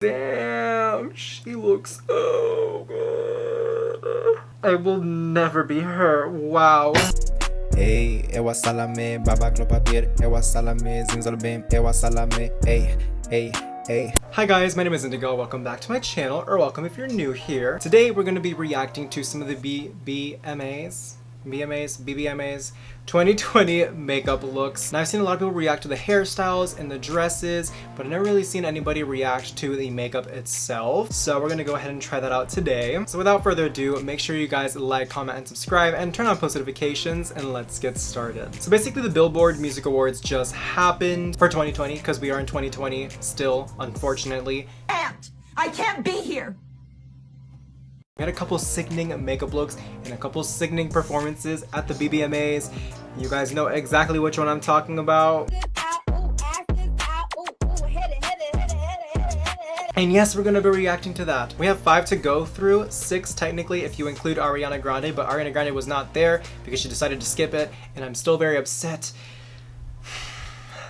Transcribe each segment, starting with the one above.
Damn, she looks so good. I will never be her. Wow. Hey, eu salame, babak no papier, eu salame, zinzol bem, eu salame, hey, hey, hey. Hi guys, my name is Indigo. Welcome back to my channel, or welcome if you're new here. Today we're going to be reacting to some of the BBMAs 2020 makeup looks. Now I've seen a lot of people react to the hairstyles and the dresses, but I've never really seen anybody react to the makeup itself. So we're gonna go ahead and try that out today. So without further ado, make sure you guys like, comment, and subscribe, and turn on post notifications, and let's get started. So basically the Billboard Music Awards just happened for 2020, because we are in 2020 still, unfortunately. I can't be here! We had a couple sickening makeup looks and a couple sickening performances at the BBMAs. You guys know exactly which one I'm talking about. And yes, we're gonna be reacting to that. We have 5 to go through, 6 technically if you include Ariana Grande, but Ariana Grande was not there because she decided to skip it, and I'm still very upset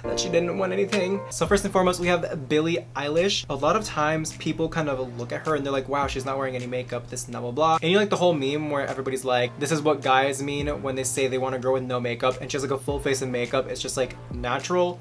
that she didn't win anything. So first and foremost, we have Eilish. A lot of times people kind of look at her and they're like, wow, she's not wearing any makeup, this and blah, blah, blah. And you know, like the whole meme where everybody's like, this is what guys mean when they say they want a girl with no makeup, and she has like a full face of makeup. It's just like natural.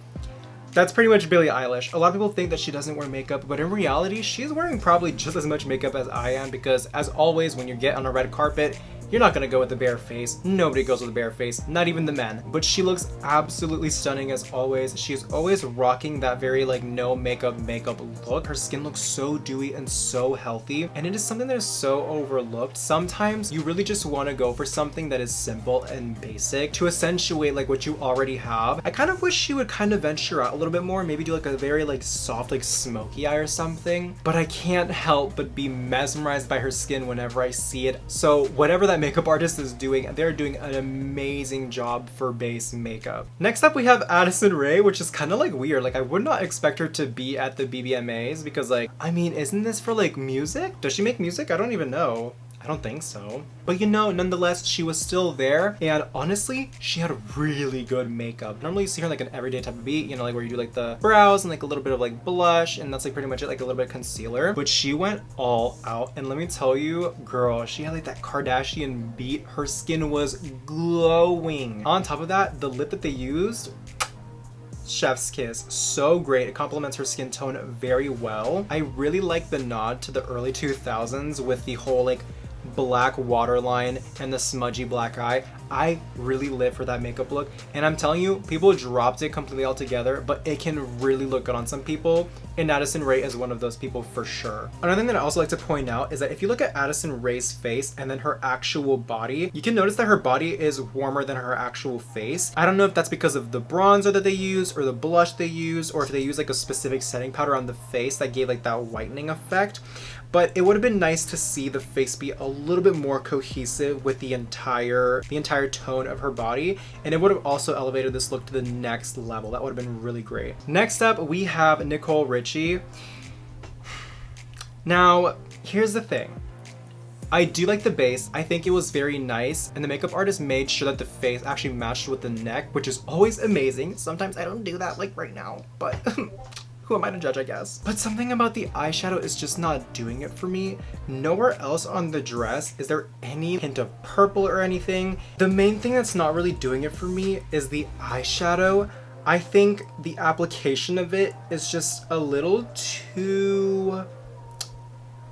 That's pretty much Billie Eilish. A lot of people think that she doesn't wear makeup, but in reality, she's wearing probably just as much makeup as I am, because as always, when you get on a red carpet, you're not gonna go with a bare face. Nobody goes with a bare face, not even the men. But she looks absolutely stunning as always. She's always rocking that very like no makeup look. Her skin looks so dewy and so healthy, and it is something that is so overlooked. Sometimes you really just wanna go for something that is simple and basic to accentuate like what you already have. I kind of wish she would kind of venture out a little bit more, maybe do like a very like soft like smoky eye or something, but I can't help but be mesmerized by her skin whenever I see it. So whatever that makeup artist is doing, they're doing an amazing job for base makeup. Next up we have Addison Rae, which is kind of like weird. Like I would not expect her to be at the BBMAs because like, I mean, isn't this for like music? Does she make music? I don't even know. I don't think so. But you know, nonetheless, she was still there, and honestly, she had really good makeup. Normally you see her like an everyday type of beat, you know, like where you do like the brows and like a little bit of like blush, and that's like pretty much it, like a little bit of concealer. But she went all out, and let me tell you, girl, she had like that Kardashian beat. Her skin was glowing. On top of that, the lip that they used, chef's kiss, so great. It complements her skin tone very well. I really like the nod to the early 2000s with the whole like black waterline and the smudgy black eye. I really live for that makeup look, and I'm telling you, people dropped it completely all together, but it can really look good on some people, and Addison Rae is one of those people for sure. Another thing that I also like to point out is that if you look at Addison Rae's face and then her actual body, you can notice that her body is warmer than her actual face. I don't know if that's because of the bronzer that they use or the blush they use, or if they use like a specific setting powder on the face that gave like that whitening effect. But it would have been nice to see the face be a little bit more cohesive with the entire tone of her body, and it would have also elevated this look to the next level. That would have been really great. Next up, we have Nicole Richie. Now, here's the thing. I do like the base. I think it was very nice, and the makeup artist made sure that the face actually matched with the neck, which is always amazing. Sometimes I don't do that like right now, but who am I to judge, I guess? But something about the eyeshadow is just not doing it for me. Nowhere else on the dress is there any hint of purple or anything. The main thing that's not really doing it for me is the eyeshadow. I think the application of it is just a little too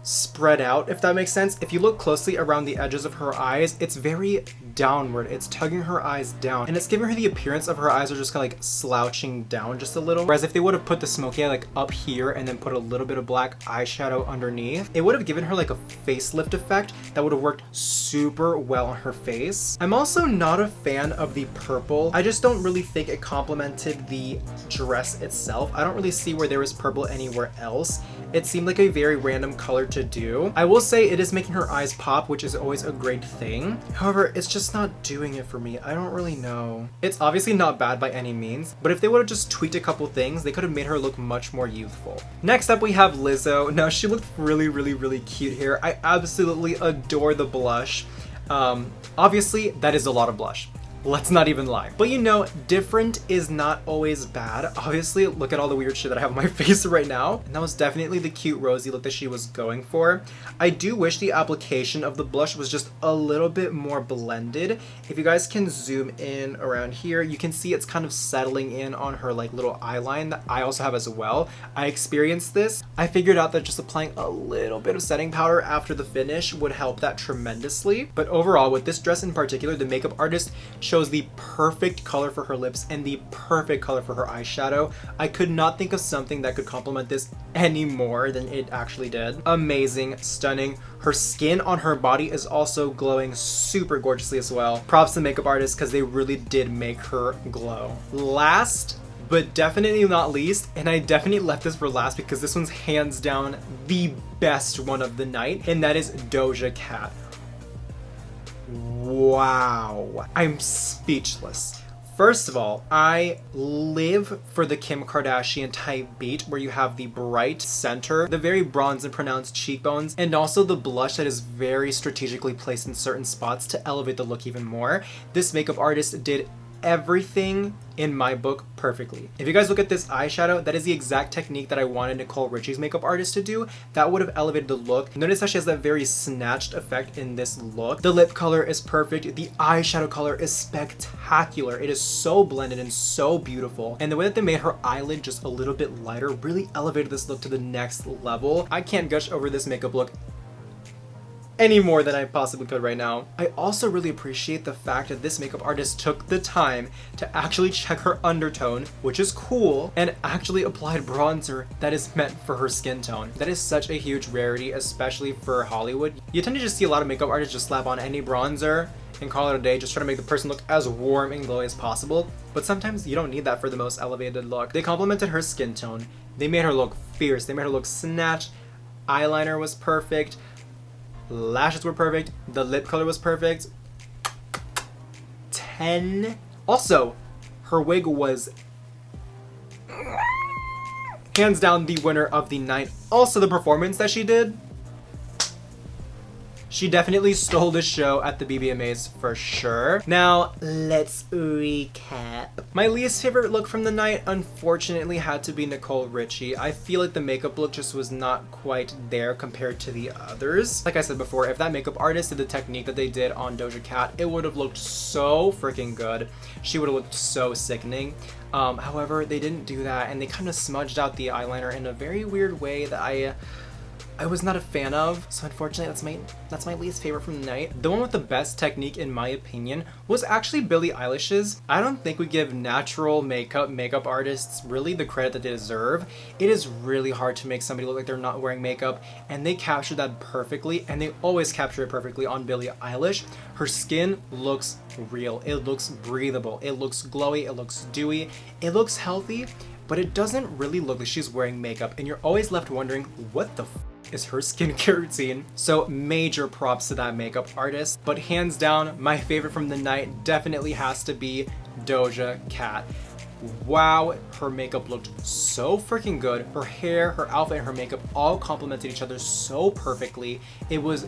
spread out, if that makes sense. If you look closely around the edges of her eyes, it's very downward. It's tugging her eyes down, and it's giving her the appearance of her eyes are just kind of like slouching down just a little. Whereas if they would have put the smoky eye like up here and then put a little bit of black eyeshadow underneath, it would have given her like a facelift effect that would have worked super well on her face. I'm also not a fan of the purple. I just don't really think it complemented the dress itself. I don't really see where there was purple anywhere else. It seemed like a very random color to do. I will say it is making her eyes pop, which is always a great thing. However, it's just not doing it for me. I don't really know. It's obviously not bad by any means, but if they would have just tweaked a couple things, they could have made her look much more youthful. Next up, we have Lizzo. Now, she looked really cute here. I absolutely adore the blush. Obviously, that is a lot of blush. Let's not even lie. But you know, different is not always bad. Obviously, look at all the weird shit that I have on my face right now. And that was definitely the cute rosy look that she was going for. I do wish the application of the blush was just a little bit more blended. If you guys can zoom in around here, you can see it's kind of settling in on her like little eyeline that I also have as well. I experienced this. I figured out that just applying a little bit of setting powder after the finish would help that tremendously. But overall, with this dress in particular, the makeup artist chose the perfect color for her lips and the perfect color for her eyeshadow. I could not think of something that could complement this any more than it actually did. Amazing, stunning. Her skin on her body is also glowing super gorgeously as well. Props to the makeup artist because they really did make her glow. Last but definitely not least, and I definitely left this for last because this one's hands down the best one of the night, and that is Doja Cat. Wow, I'm speechless. First of all, I live for the Kim Kardashian type beat where you have the bright center, the very bronze and pronounced cheekbones, and also the blush that is very strategically placed in certain spots to elevate the look even more. This makeup artist did everything in my book perfectly. If you guys look at this eyeshadow, that is the exact technique that I wanted Nicole Richie's makeup artist to do. That would have elevated the look. Notice how she has that very snatched effect in this look. The lip color is perfect. The eyeshadow color is spectacular. It is so blended and so beautiful. And the way that they made her eyelid just a little bit lighter really elevated this look to the next level. I can't gush over this makeup look any more than I possibly could right now. I also really appreciate the fact that this makeup artist took the time to actually check her undertone, which is cool, and actually applied bronzer that is meant for her skin tone. That is such a huge rarity, especially for Hollywood. You tend to just see a lot of makeup artists just slap on any bronzer and call it a day, just try to make the person look as warm and glowy as possible. But sometimes you don't need that for the most elevated look. They complemented her skin tone. They made her look fierce. They made her look snatched. Eyeliner was perfect. Lashes were perfect. The lip color was perfect. 10. Also, her wig was hands down the winner of the night. Also, the performance that she did. She definitely stole the show at the BBMAs for sure. Now, let's recap. My least favorite look from the night, unfortunately, had to be Nicole Richie. I feel like the makeup look just was not quite there compared to the others. Like I said before, if that makeup artist did the technique that they did on Doja Cat, it would have looked so freaking good. She would have looked so sickening. However, they didn't do that, and they kind of smudged out the eyeliner in a very weird way that I was not a fan of, so unfortunately that's my least favorite from the night. The one with the best technique, in my opinion, was actually Billie Eilish's. I don't think we give natural makeup artists really the credit that they deserve. It is really hard to make somebody look like they're not wearing makeup, and they captured that perfectly, and they always capture it perfectly on Billie Eilish. Her skin looks real, it looks breathable, it looks glowy, it looks dewy, it looks healthy, but it doesn't really look like she's wearing makeup, and you're always left wondering, what the is her skincare routine? So major props to that makeup artist. But hands down, my favorite from the night definitely has to be Doja Cat. Wow, her makeup looked so freaking good. Her hair, her outfit, and her makeup all complemented each other so perfectly. It was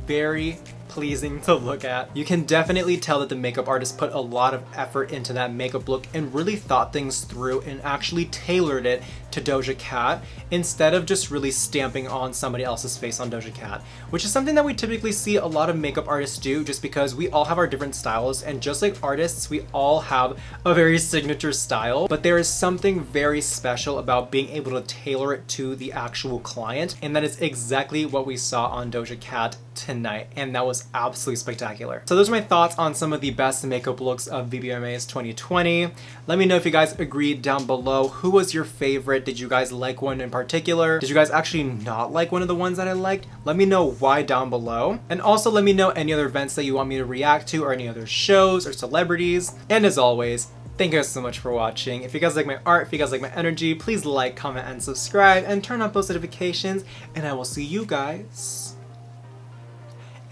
very pleasing to look at. You can definitely tell that the makeup artist put a lot of effort into that makeup look and really thought things through and actually tailored it to Doja Cat instead of just really stamping on somebody else's face on Doja Cat, which is something that we typically see a lot of makeup artists do just because we all have our different styles, and just like artists, we all have a very signature style, but there is something very special about being able to tailor it to the actual client, and that is exactly what we saw on Doja Cat tonight, and that was absolutely spectacular. So those are my thoughts on some of the best makeup looks of BBMAs 2020. Let me know if you guys agreed down below. Who was your favorite? Did you guys like one in particular? Did you guys actually not like one of the ones that I liked? Let me know why down below. And also let me know any other events that you want me to react to, or any other shows or celebrities. And as always, thank you guys so much for watching. If you guys like my art, if you guys like my energy, please like, comment, and subscribe, and turn on post notifications, and I will see you guys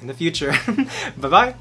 in the future. Bye-bye.